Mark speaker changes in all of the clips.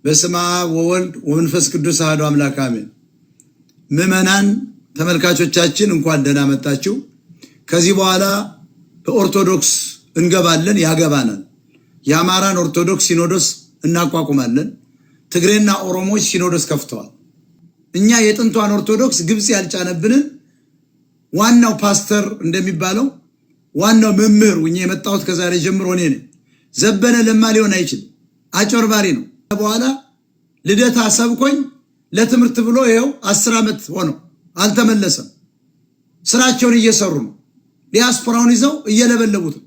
Speaker 1: በስመ አብ ወወልድ ወመንፈስ ቅዱስ አሐዱ አምላክ አሜን። ምዕመናን ተመልካቾቻችን እንኳን ደህና መጣችሁ። ከዚህ በኋላ በኦርቶዶክስ እንገባለን፣ ያገባናል። የአማራን ኦርቶዶክስ ሲኖዶስ እናቋቁማለን። ትግሬና ኦሮሞዎች ሲኖዶስ ከፍተዋል። እኛ የጥንቷን ኦርቶዶክስ ግብጽ ያልጫነብንን ዋናው ፓስተር እንደሚባለው ዋናው መምህር ወኛ የመጣሁት ከዛሬ ጀምሮ እኔ ነኝ። ዘበነ ለማ ሊሆን አይችልም፣ አጭበርባሪ ነው። በኋላ ልደታ ሰብኮኝ ለትምህርት ብሎ ይሄው 10 ዓመት ሆነው አልተመለሰም። ስራቸውን እየሰሩ ነው። ዲያስፖራውን ይዘው እየለበለቡት ነው።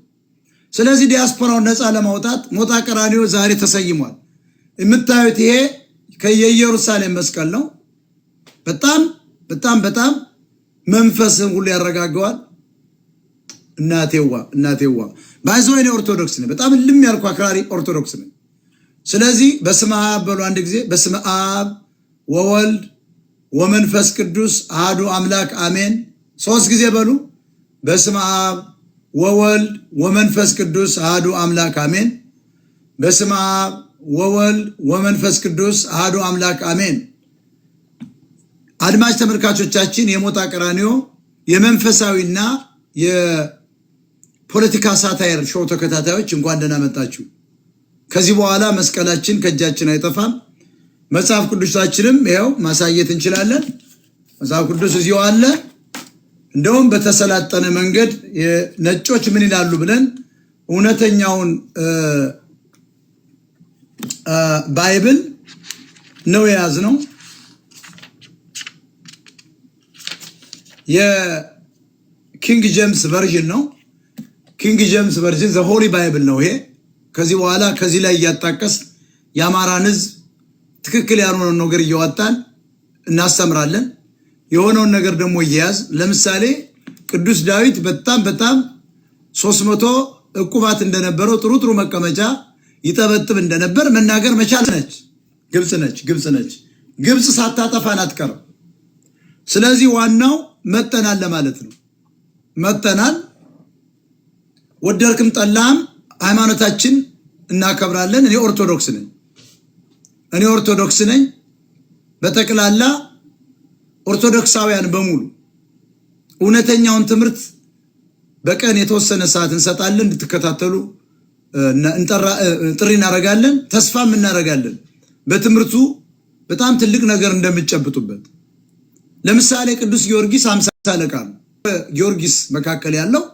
Speaker 1: ስለዚህ ዲያስፖራውን ነፃ ለማውጣት ሞጣ ቀራኒዮ ዛሬ ተሰይሟል። የምታዩት ይሄ ከኢየሩሳሌም መስቀል ነው። በጣም በጣም በጣም መንፈስን ሁሉ ያረጋጋዋል። እናቴዋ ባይዘው እኔ ኦርቶዶክስ ነኝ። በጣም ልም ያልኩ አክራሪ ኦርቶዶክስ ነኝ። ስለዚህ በስመ አብ በሉ አንድ ጊዜ። በስመ አብ ወወልድ ወመንፈስ ቅዱስ አሐዱ አምላክ አሜን። 3 ጊዜ በሉ። በስመ አብ ወወልድ ወመንፈስ ቅዱስ አሐዱ አምላክ አሜን። በስመ አብ ወወልድ ወመንፈስ ቅዱስ አሐዱ አምላክ አሜን። አድማጭ ተመልካቾቻችን የሞጣ ቀራኒዮ የመንፈሳዊና የፖለቲካ ሳታየር ሾው ተከታታዮች እንኳን ደህና መጣችሁ። ከዚህ በኋላ መስቀላችን ከእጃችን አይጠፋም። መጽሐፍ ቅዱሳችንም ይኸው ማሳየት እንችላለን። መጽሐፍ ቅዱስ እዚሁ አለ። እንደውም በተሰላጠነ መንገድ ነጮች ምን ይላሉ ብለን እውነተኛውን ባይብል ነው የያዝነው። የኪንግ ጄምስ ቨርዥን ነው። ኪንግ ጄምስ ቨርዥን ዘ ሆሊ ባይብል ነው ይሄ። ከዚህ በኋላ ከዚህ ላይ እያጣቀስ የአማራን ሕዝብ ትክክል ያልሆነውን ነገር እያወጣን እናስተምራለን። የሆነውን ነገር ደግሞ እየያዝ ለምሳሌ ቅዱስ ዳዊት በጣም 300 ዕቁባት እንደነበረው ጥሩ መቀመጫ ይጠበጥብ እንደነበር መናገር መቻል ነች። ግብጽ ሳታጠፋን አትቀርም። ስለዚህ ዋናው መጠናል ለማለት ነው። መጠናል ወደድክም ጠላም ሃይማኖታችን እናከብራለን። እኔ ኦርቶዶክስ ነኝ። በጠቅላላ ኦርቶዶክሳውያን በሙሉ እውነተኛውን ትምህርት በቀን የተወሰነ ሰዓት እንሰጣለን፣ እንድትከታተሉ ጥሪ እናደርጋለን፣ ተስፋም እናደርጋለን። በትምህርቱ በጣም ትልቅ ነገር እንደምትጨብጡበት። ለምሳሌ ቅዱስ ጊዮርጊስ 50 አለቃ ነው። በጊዮርጊስ መካከል ያለው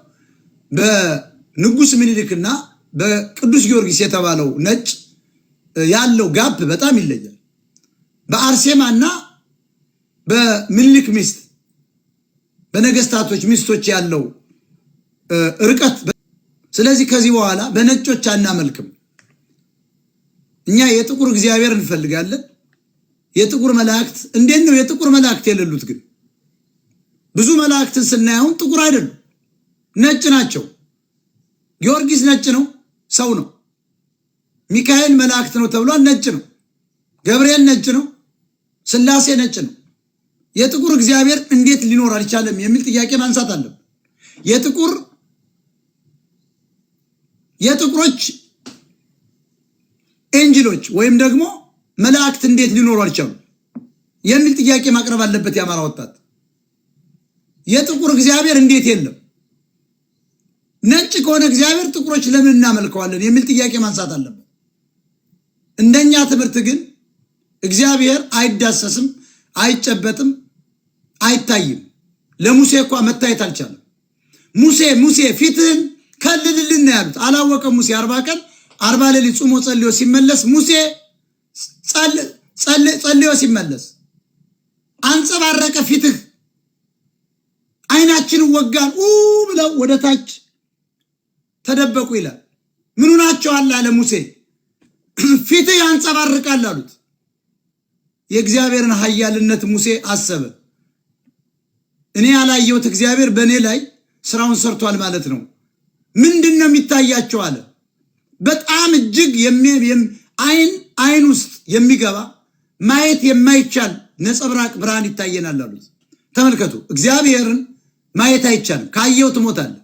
Speaker 1: በንጉስ ምኒልክና በቅዱስ ጊዮርጊስ የተባለው ነጭ ያለው ጋፕ በጣም ይለያል። በአርሴማና በምኒልክ ሚስት በነገስታቶች ሚስቶች ያለው ርቀት። ስለዚህ ከዚህ በኋላ በነጮች አናመልክም። እኛ የጥቁር እግዚአብሔር እንፈልጋለን። የጥቁር መላእክት እንዴት ነው የጥቁር መላእክት የሌሉት? ግን ብዙ መላእክትን ስናየው ጥቁር አይደሉም፣ ነጭ ናቸው። ጊዮርጊስ ነጭ ነው፣ ሰው ነው። ሚካኤል መላእክት ነው ተብሏል፣ ነጭ ነው። ገብርኤል ነጭ ነው፣ ስላሴ ነጭ ነው። የጥቁር እግዚአብሔር እንዴት ሊኖር አልቻለም የሚል ጥያቄ ማንሳት አለብን። የጥቁሮች ኤንጅሎች ወይም ደግሞ መላእክት እንዴት ሊኖሩ አልቻሉም የሚል ጥያቄ ማቅረብ አለበት የአማራ ወጣት። የጥቁር እግዚአብሔር እንዴት የለም? ነጭ ከሆነ እግዚአብሔር ጥቁሮች ለምን እናመልከዋለን የሚል ጥያቄ ማንሳት አለበት። እንደኛ ትምህርት ግን እግዚአብሔር አይዳሰስም፣ አይጨበጥም፣ አይታይም። ለሙሴ እንኳን መታየት አልቻለም። ሙሴ ፊትህን ከልልልን ነው ያሉት። አላወቀም ሙሴ 40 ቀን 40 ሌሊት ጾሞ ጸልዮ ሲመለስ ሙሴ ጸልዮ ሲመለስ አንጸባረቀ ፊትህ። አይናችንን ወጋን ብለው ወደ ታች ተደበቁ ይላል። ምኑ ናቸው አለ ሙሴ። ፊትህ ያንጸባርቃል አሉት። የእግዚአብሔርን ኃያልነት ሙሴ አሰበ። እኔ ያላየሁት እግዚአብሔር በእኔ ላይ ስራውን ሰርቷል ማለት ነው። ምንድነው የሚታያቸው አለ። በጣም እጅግ አይን ውስጥ የሚገባ ማየት የማይቻል ነጸብራቅ ብርሃን ይታየናል አሉት። ተመልከቱ፣ እግዚአብሔርን ማየት አይቻልም። ካየው ትሞታለህ።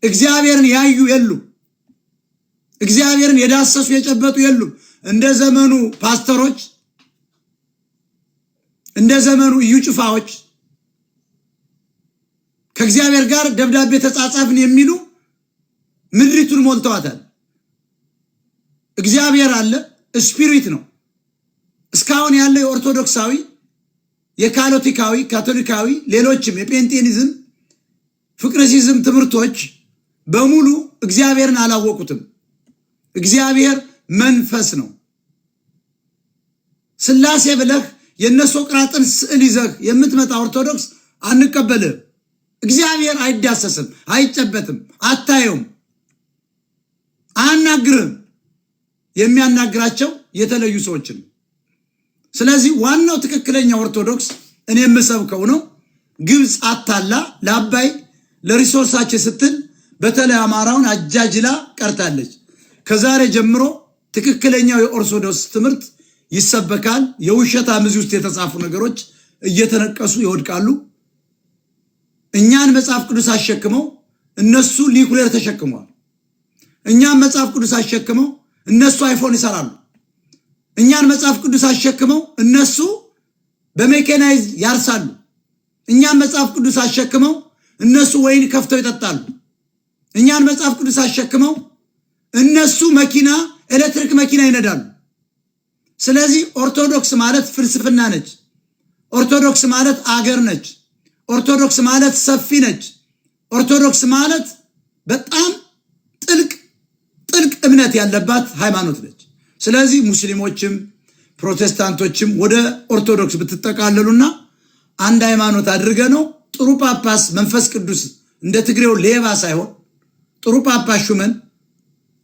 Speaker 1: እግዚአብሔርን ያዩ የሉም። እግዚአብሔርን የዳሰሱ የጨበጡ የሉም። እንደ ዘመኑ ፓስተሮች እንደ ዘመኑ እዩ ጭፋዎች ከእግዚአብሔር ጋር ደብዳቤ ተጻጻፍን የሚሉ ምድሪቱን ሞልተዋታል። እግዚአብሔር አለ፣ ስፒሪት ነው። እስካሁን ያለው የኦርቶዶክሳዊ የካቶሊካዊ ካቶሊካዊ ሌሎችም የጴንጤኒዝም ፍቅርሲዝም ትምህርቶች በሙሉ እግዚአብሔርን አላወቁትም። እግዚአብሔር መንፈስ ነው። ስላሴ ብለህ የነሶቅራጥን ስዕል ይዘህ የምትመጣ ኦርቶዶክስ አንቀበልህ። እግዚአብሔር አይዳሰስም፣ አይጨበትም፣ አታየውም፣ አያናግርህም። የሚያናግራቸው የተለዩ ሰዎችን። ስለዚህ ዋናው ትክክለኛ ኦርቶዶክስ እኔ የምሰብከው ነው። ግብፅ አታላ ለአባይ ለሪሶርሳችን ስትል በተለይ አማራውን አጃጅላ ቀርታለች። ከዛሬ ጀምሮ ትክክለኛው የኦርቶዶክስ ትምህርት ይሰበካል። የውሸት አምዚ ውስጥ የተጻፉ ነገሮች እየተነቀሱ ይወድቃሉ። እኛን መጽሐፍ ቅዱስ አሸክመው እነሱ ኒኩሌር ተሸክመዋል። እኛን መጽሐፍ ቅዱስ አሸክመው እነሱ አይፎን ይሰራሉ። እኛን መጽሐፍ ቅዱስ አሸክመው እነሱ በሜካናይዝ ያርሳሉ። እኛን መጽሐፍ ቅዱስ አሸክመው እነሱ ወይን ከፍተው ይጠጣሉ። እኛን መጽሐፍ ቅዱስ አሸክመው እነሱ መኪና ኤሌክትሪክ መኪና ይነዳሉ። ስለዚህ ኦርቶዶክስ ማለት ፍልስፍና ነች። ኦርቶዶክስ ማለት አገር ነች። ኦርቶዶክስ ማለት ሰፊ ነች። ኦርቶዶክስ ማለት በጣም ጥልቅ እምነት ያለባት ሃይማኖት ነች። ስለዚህ ሙስሊሞችም ፕሮቴስታንቶችም ወደ ኦርቶዶክስ ብትጠቃለሉና አንድ ሃይማኖት አድርገ ነው ጥሩ ጳጳስ መንፈስ ቅዱስ እንደ ትግሬው ሌባ ሳይሆን ጥሩ ጳጳስ ሹመን።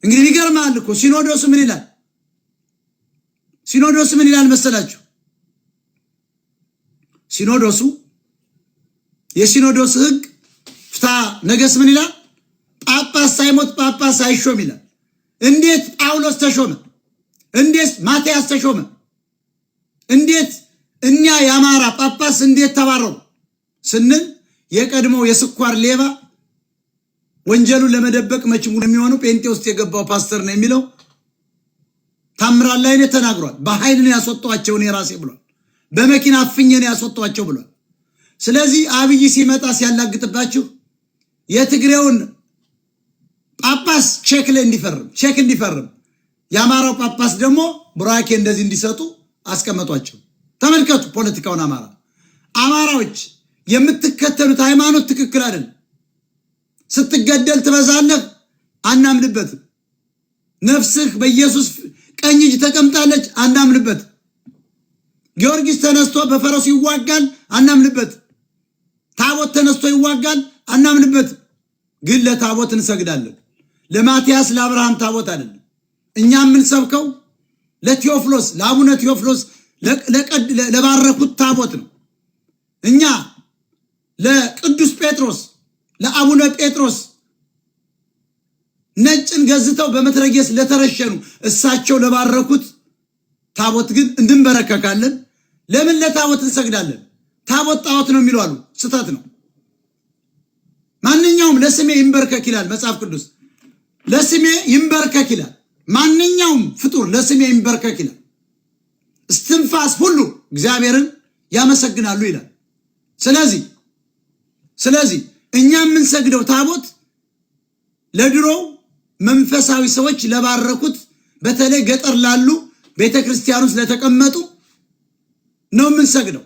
Speaker 1: እንግዲህ ይገርማል እኮ ሲኖዶስ ምን ይላል? ሲኖዶስ ምን ይላል መሰላችሁ? ሲኖዶሱ የሲኖዶስ ሕግ ፍትሐ ነገሥት ምን ይላል? ጳጳስ ሳይሞት ጳጳስ አይሾም ይላል። እንዴት ጳውሎስ ተሾመ? እንዴት ማቲያስ ተሾመ? እንዴት እኛ የአማራ ጳጳስ እንዴት ተባረሩ ስንል የቀድሞው የስኳር ሌባ ወንጀሉን ለመደበቅ መችሙ የሚሆነው ጴንጤ ውስጥ የገባው ፓስተር ነው የሚለው ታምራት ላይ ነው ተናግሯል። በኃይል ነው ያስወጣቸው ነው የራሴ ብሏል። በመኪና አፍኜ ነው ያስወጣቸው ብሏል። ስለዚህ አብይ ሲመጣ ሲያላግጥባችሁ የትግሬውን ጳጳስ ቼክ እንዲፈርም የአማራው ጳጳስ ደግሞ ቡራኬ እንደዚህ እንዲሰጡ አስቀመጧቸው። ተመልከቱ ፖለቲካውን። አማራዎች የምትከተሉት ሃይማኖት ትክክል አይደለም። ስትገደል ትበዛለህ፣ አናምንበትም። ነፍስህ በኢየሱስ ቀኝ እጅ ተቀምጣለች፣ አናምንበትም። ጊዮርጊስ ተነስቶ በፈረሱ ይዋጋል፣ አናምንበትም። ታቦት ተነስቶ ይዋጋል፣ አናምንበትም። ግን ለታቦት እንሰግዳለን። ለማቲያስ ለአብርሃም ታቦት አይደለም። እኛ የምንሰብከው ለቴዎፍሎስ ለአቡነ ቴዎፍሎስ ለባረኩት ታቦት ነው። እኛ ለቅዱስ ጴጥሮስ ለአቡነ ጴጥሮስ ነጭን ገዝተው በመትረጌስ ለተረሸኑ እሳቸው ለባረኩት ታቦት ግን እንድንበረከካለን። ለምን ለታቦት እንሰግዳለን? ታቦት ጣዖት ነው የሚሉ አሉ። ስህተት ነው። ማንኛውም ለስሜ ይንበርከክ ይላል መጽሐፍ ቅዱስ። ለስሜ ይንበርከክ ይላል። ማንኛውም ፍጡር ለስሜ ይንበርከክ ይላል። እስትንፋስ ሁሉ እግዚአብሔርን ያመሰግናሉ ይላል። ስለዚህ እኛ የምንሰግደው ታቦት ለድሮው መንፈሳዊ ሰዎች ለባረኩት በተለይ ገጠር ላሉ ቤተክርስቲያን ውስጥ ለተቀመጡ ነው የምንሰግደው።